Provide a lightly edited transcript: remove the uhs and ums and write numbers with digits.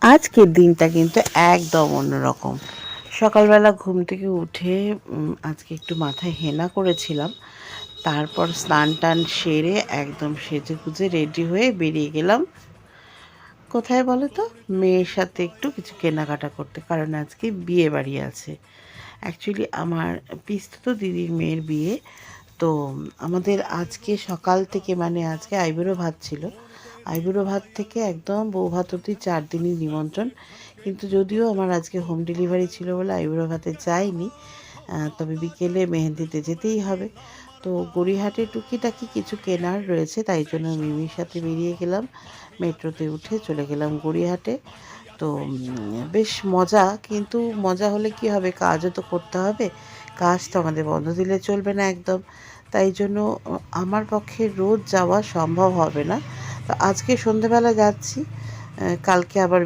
আজকের দিনটা কিন্তু একদম অন্যরকম। সকালবেলা ঘুম থেকে উঠে আজকে একটু মাথায় হেনা করেছিলাম। তারপর স্নান টান সেরে একদম সেজেগুজে রেডি হয়ে বেরিয়ে গেলাম। কোথায় বলো তো? মেয়ের সাথে একটু কিছু কেনাকাটা করতে। কারণ আজকে বিয়ে বাড়ি আছে। অ্যাকচুয়ালি আমার পিসতুতো দিদির মেয়ের বিয়ে। তো আমাদের আজকে সকাল থেকে মানে আজকে আইবুড়ো ভাত ছিল। আইবুড়ো ভাত থেকে একদম বউ ভাত অবধি ৪ দিনই নিমন্ত্রণ। কিন্তু যদিও আমার আজকে হোম ডেলিভারি ছিল বলে আইবুড়ো ভাতে যাইনি। তবে বিকেলে মেহেন্দিতে যেতেই হবে। তো গড়িয়াহাটে টুকিটাকি কিছু কেনার রয়েছে, তাই জন্য মিমির সাথে বেরিয়ে গেলাম। মেট্রোতে উঠে চলে গেলাম গড়িয়াহাটে। তো বেশ মজা, কিন্তু মজা হলে কি হবে, কাজও তো করতে হবে। কাজ তো আমাদের বন্ধ দিলে চলবে না একদম। তাই জন্য আমার পক্ষে রোজ যাওয়া সম্ভব হবে না। তো আজকে সন্ধেবেলা যাচ্ছি, কালকে আবার